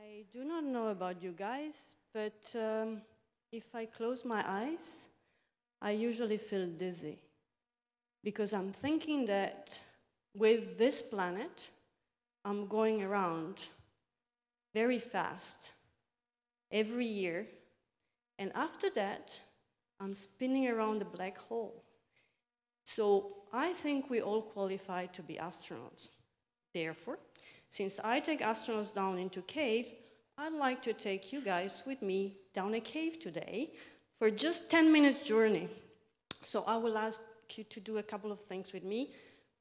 I do not know about you guys, but if I close my eyes, I usually feel dizzy. Because I'm thinking that with this planet, I'm going around very fast every year. And after that, I'm spinning around a black hole. So I think we all qualify to be astronauts. Therefore, since I take astronauts down into caves, I'd like to take you guys with me down a cave today for just 10 minutes journey. So I will ask you to do a couple of things with me.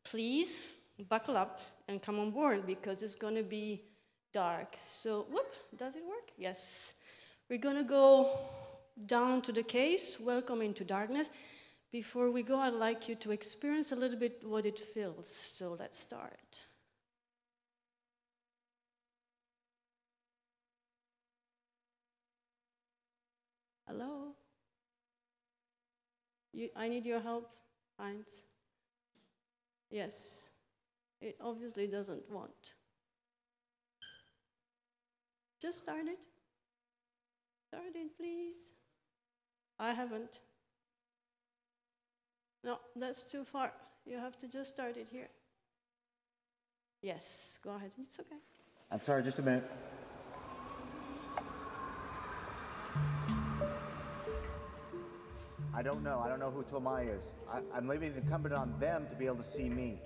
Please buckle up and come on board because it's going to be dark. So, whoop, does it work? Yes. We're going to go down to the caves. Welcome into darkness. Before we go, I'd like you to experience a little bit what it feels. So let's start. Hello? I need your help, Heinz. Yes. It obviously doesn't want. Just start it. Start it, please. I haven't. No, that's too far. You have to just start it here. Yes, go ahead. It's okay. I'm sorry, just a minute. I don't know. I don't know who Tomai is. I'm leaving it incumbent on them to be able to see me.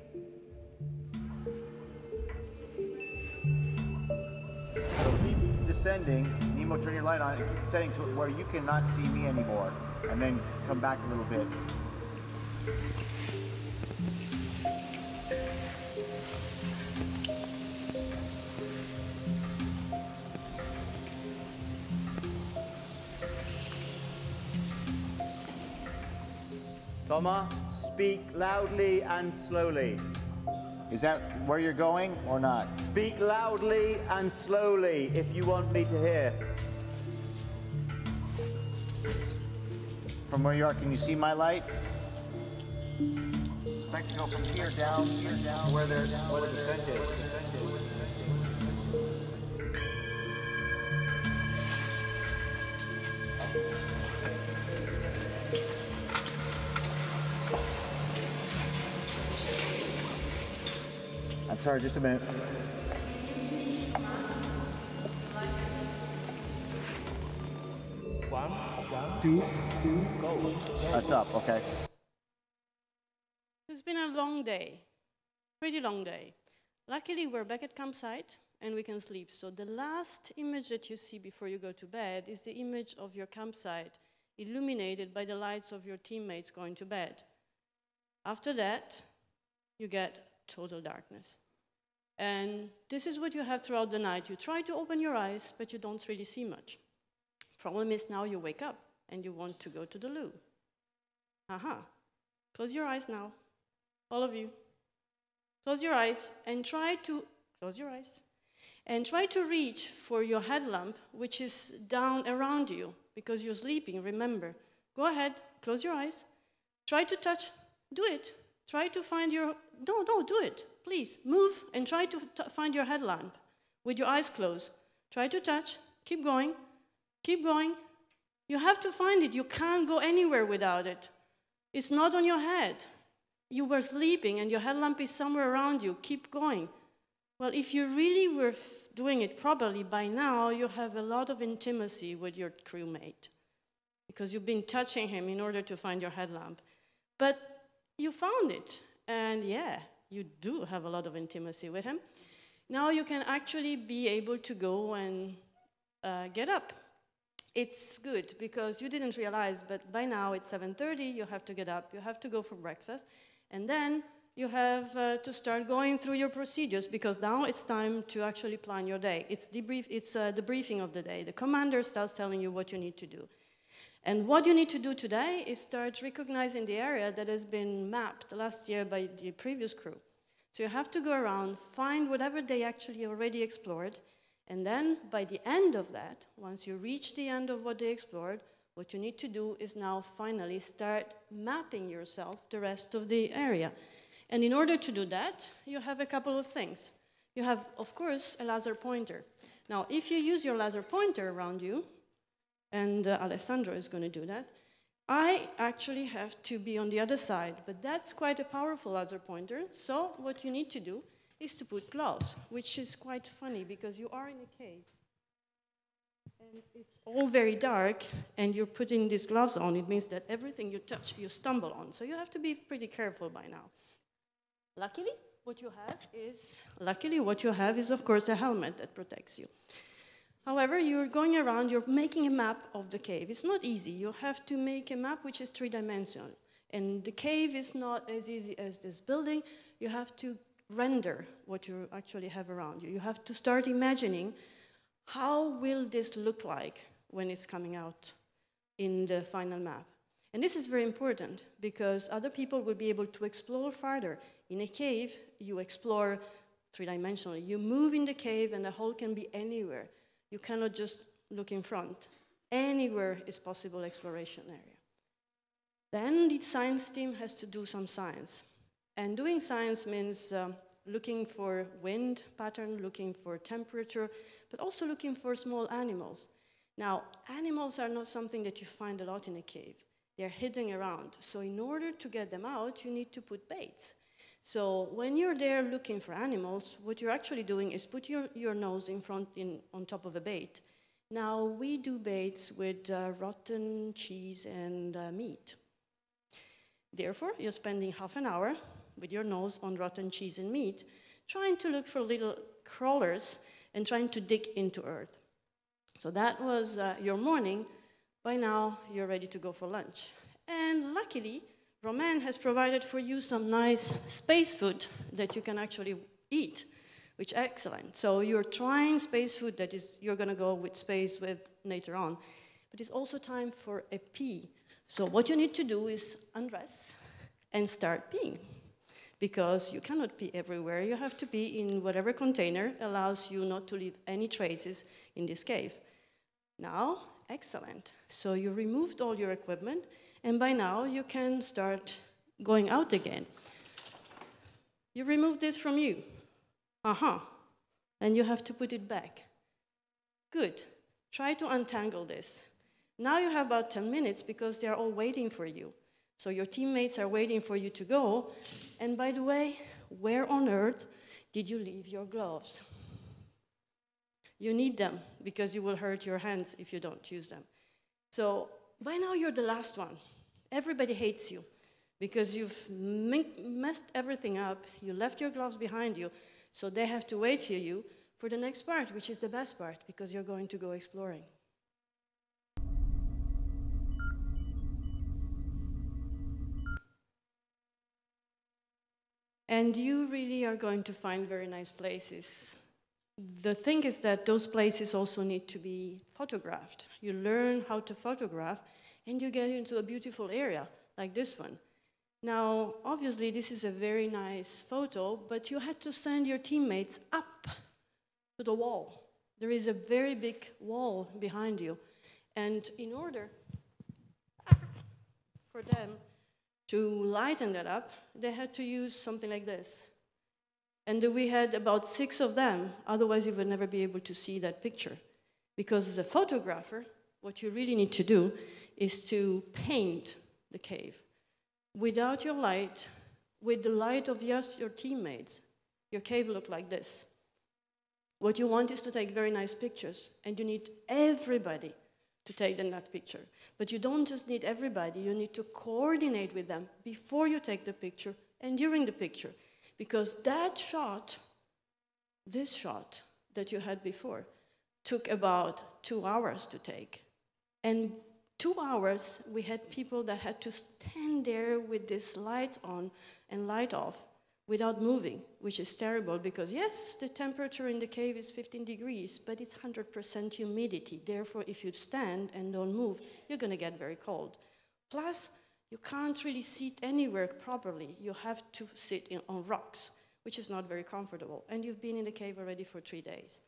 So keep descending. Nemo, turn your light on. And keep setting to it where you cannot see me anymore. And then come back a little bit. Thomas, speak loudly and slowly. Is that where you're going or not? Speak loudly and slowly if you want me to hear. From where you are, can you see my light? I'd like to go from here down to where the descent is. I'm sorry, just a minute. One, two, go. That's up, okay. It's been a long day, pretty long day. Luckily, we're back at campsite and we can sleep. So the last image that you see before you go to bed is the image of your campsite, illuminated by the lights of your teammates going to bed. After that, you get total darkness. And this is what you have throughout the night. You try to open your eyes, but you don't really see much. Problem is now you wake up and you want to go to the loo. Aha. Close your eyes now. All of you. Close your eyes and try to reach for your headlamp, which is down around you because you're sleeping, remember. Go ahead, close your eyes. Try to touch, do it. Try to find your, no, do it. Please, move and try to find your headlamp with your eyes closed. Try to touch, keep going, keep going. You have to find it. You can't go anywhere without it. It's not on your head. You were sleeping and your headlamp is somewhere around you. Keep going. Well, if you really were doing it properly, by now you have a lot of intimacy with your crewmate because you've been touching him in order to find your headlamp. But you found it, and yeah, you do have a lot of intimacy with him. Now you can actually be able to go and get up. It's good because you didn't realize, but by now it's 7:30, you have to get up, you have to go for breakfast, and then you have to start going through your procedures because now it's time to actually plan your day. It's the briefing of the day. The commander starts telling you what you need to do. And what you need to do today is start recognizing the area that has been mapped last year by the previous crew. So you have to go around, find whatever they actually already explored, and then by the end of that, once you reach the end of what they explored, what you need to do is now finally start mapping yourself the rest of the area. And in order to do that, you have a couple of things. You have, of course, a laser pointer. Now, if you use your laser pointer around you, and Alessandro is going to do that, I actually have to be on the other side, but that's quite a powerful laser pointer, so what you need to do is to put gloves, which is quite funny because you are in a cave, and it's all very dark, and you're putting these gloves on. It means that everything you touch, you stumble on, so you have to be pretty careful by now. Luckily, what you have is, of course, a helmet that protects you. However, you're going around, you're making a map of the cave. It's not easy. You have to make a map which is three-dimensional. And the cave is not as easy as this building. You have to render what you actually have around you. You have to start imagining how will this look like when it's coming out in the final map. And this is very important because other people will be able to explore farther. In a cave, you explore three-dimensionally. You move in the cave and the hole can be anywhere. You cannot just look in front. Anywhere is possible exploration area. Then the science team has to do some science. And doing science means looking for wind pattern, looking for temperature, but also looking for small animals. Now, animals are not something that you find a lot in a cave. They're hidden around. So in order to get them out, you need to put baits. So when you're there looking for animals, what you're actually doing is put your nose in front on top of a bait. Now, we do baits with rotten cheese and meat. Therefore, you're spending half an hour with your nose on rotten cheese and meat, trying to look for little crawlers and trying to dig into earth. So that was your morning. By now, you're ready to go for lunch. And luckily, Romain has provided for you some nice space food that you can actually eat, which is excellent. So you're trying space food that is you're going to go with space with later on. But it's also time for a pee. So what you need to do is undress and start peeing. Because you cannot pee everywhere. You have to pee in whatever container allows you not to leave any traces in this cave. Now, excellent. So you removed all your equipment. And by now, you can start going out again. You remove this from you. And you have to put it back. Good. Try to untangle this. Now you have about 10 minutes because they're all waiting for you. So your teammates are waiting for you to go. And by the way, where on earth did you leave your gloves? You need them because you will hurt your hands if you don't use them. So by now, you're the last one. Everybody hates you because you've messed everything up. You left your gloves behind you, so they have to wait for you for the next part, which is the best part, because you're going to go exploring. And you really are going to find very nice places. The thing is that those places also need to be photographed. You learn how to photograph, and you get into a beautiful area, like this one. Now, obviously, this is a very nice photo, but you had to send your teammates up to the wall. There is a very big wall behind you. And in order for them to lighten that up, they had to use something like this. And we had about 6 of them, otherwise you would never be able to see that picture. Because as a photographer, what you really need to do is to paint the cave. Without your light, with the light of just your teammates, your cave looked like this. What you want is to take very nice pictures, and you need everybody to take that picture. But you don't just need everybody, you need to coordinate with them before you take the picture and during the picture. Because that shot, this shot that you had before, took about 2 hours to take. And 2 hours, we had people that had to stand there with this light on and light off without moving, which is terrible because, yes, the temperature in the cave is 15 degrees, but it's 100% humidity. Therefore, if you stand and don't move, you're going to get very cold. Plus, you can't really sit anywhere properly. You have to sit on rocks, which is not very comfortable. And you've been in the cave already for 3 days.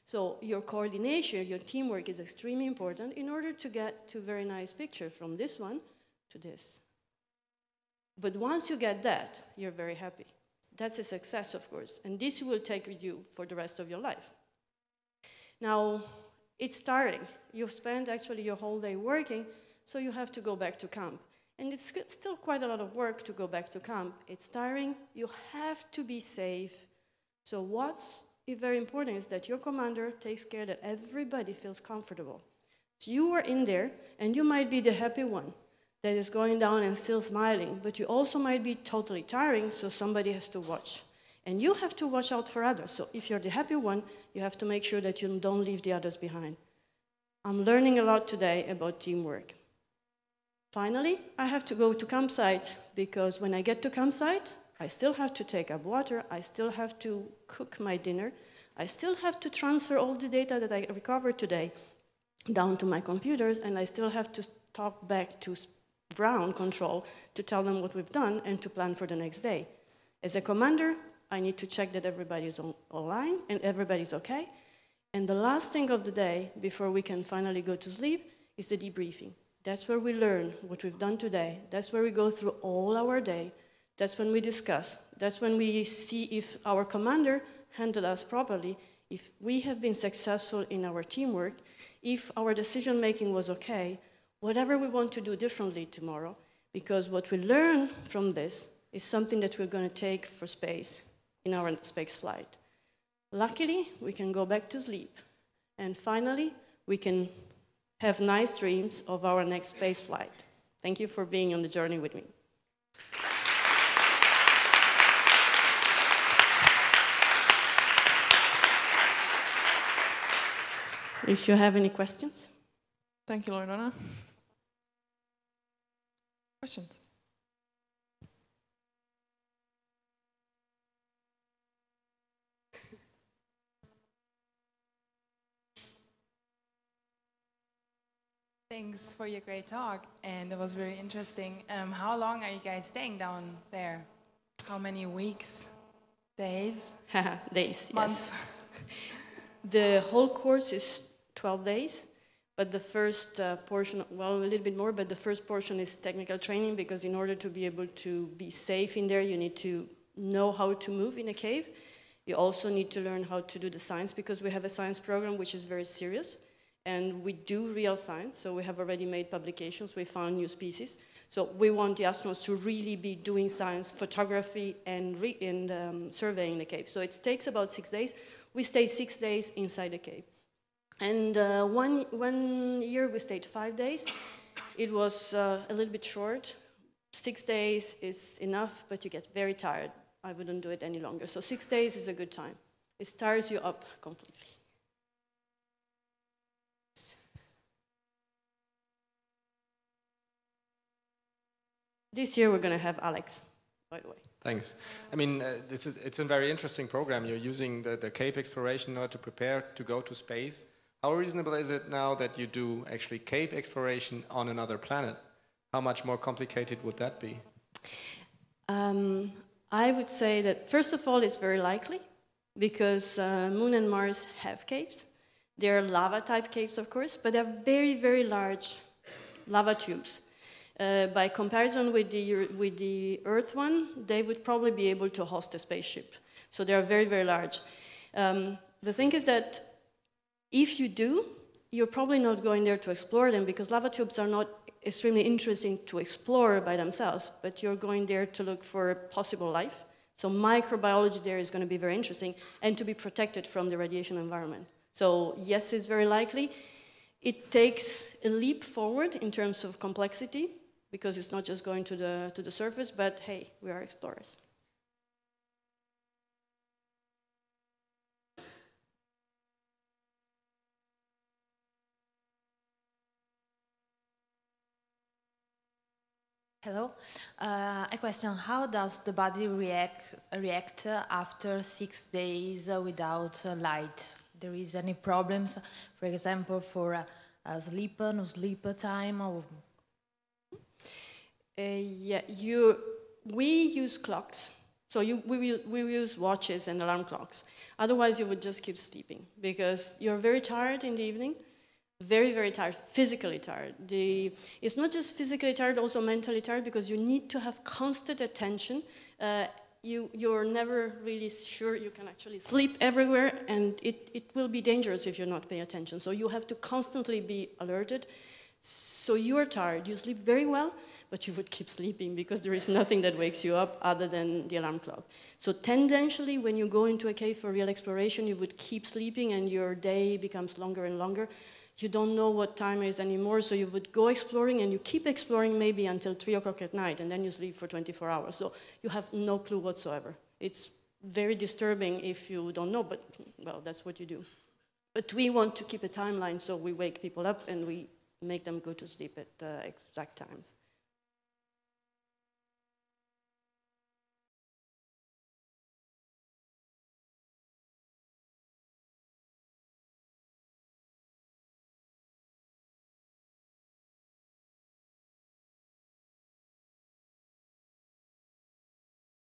So your coordination, your teamwork is extremely important in order to get to a very nice picture from this one to this. But once you get that, you're very happy. That's a success, of course. And this you will take with you for the rest of your life. Now, it's tiring. You've spent actually your whole day working, so you have to go back to camp. And it's still quite a lot of work to go back to camp. It's tiring. You have to be safe. So what's very important is that your commander takes care that everybody feels comfortable. So you are in there, and you might be the happy one that is going down and still smiling, but you also might be totally tiring, so somebody has to watch. And you have to watch out for others. So if you're the happy one, you have to make sure that you don't leave the others behind. I'm learning a lot today about teamwork. Finally, I have to go to campsite, because when I get to campsite, I still have to take up water, I still have to cook my dinner, I still have to transfer all the data that I recovered today down to my computers, and I still have to talk back to ground control to tell them what we've done and to plan for the next day. As a commander, I need to check that everybody's online and everybody's okay. And the last thing of the day, before we can finally go to sleep, is the debriefing. That's where we learn what we've done today. That's where we go through all our day. That's when we discuss. That's when we see if our commander handled us properly, if we have been successful in our teamwork, if our decision-making was okay, whatever we want to do differently tomorrow, because what we learn from this is something that we're going to take for space in our space flight. Luckily, we can go back to sleep. And finally, we can have nice dreams of our next space flight. Thank you for being on the journey with me. If you have any questions. Thank you, Loredana. Questions? Thanks for your great talk, and it was very interesting. How long are you guys staying down there? How many weeks, days? Days, months? Yes. The whole course is 12 days, but the first portion, well, a little bit more, but the first portion is technical training, because in order to be able to be safe in there, you need to know how to move in a cave. You also need to learn how to do the science, because we have a science program which is very serious. And we do real science, so we have already made publications, we found new species. So we want the astronauts to really be doing science, photography, and surveying the cave. So it takes about 6 days. We stay 6 days inside the cave. And one year we stayed 5 days. It was a little bit short. 6 days is enough, but you get very tired. I wouldn't do it any longer. So 6 days is a good time. It stars you up completely. This year we're going to have Alex, by the way. Thanks. I mean, it's a very interesting program. You're using the cave exploration in order to prepare to go to space. How reasonable is it now that you do actually cave exploration on another planet? How much more complicated would that be? I would say that, first of all, it's very likely, because Moon and Mars have caves. They're lava-type caves, of course, but they're very, very large lava tubes. By comparison with the Earth one, they would probably be able to host a spaceship. So they are very, very large. The thing is that if you do, you're probably not going there to explore them, because lava tubes are not extremely interesting to explore by themselves, but you're going there to look for possible life. So microbiology there is going to be very interesting, and to be protected from the radiation environment. So yes, it's very likely. It takes a leap forward in terms of complexity, because it's not just going to the surface, but hey, we are explorers. Hello. A question: how does the body react after 6 days without light? There is any problems, for example, for sleep, no sleep time? Or yeah, we use clocks. So we use watches and alarm clocks. Otherwise, you would just keep sleeping, because you're very tired in the evening, very, very tired, physically tired. It's not just physically tired, also mentally tired, because you need to have constant attention you're never really sure you can actually sleep everywhere, and it will be dangerous if you're not paying attention. So you have to constantly be alerted. So you are tired, you sleep very well, but you would keep sleeping because there is nothing that wakes you up other than the alarm clock. So tendentially, when you go into a cave for real exploration, you would keep sleeping and your day becomes longer and longer. You don't know what time it is anymore, so you would go exploring and you keep exploring maybe until 3 o'clock at night, and then you sleep for 24 hours. So you have no clue whatsoever. It's very disturbing if you don't know, but well, that's what you do. But we want to keep a timeline, so we wake people up and we make them go to sleep at exact times.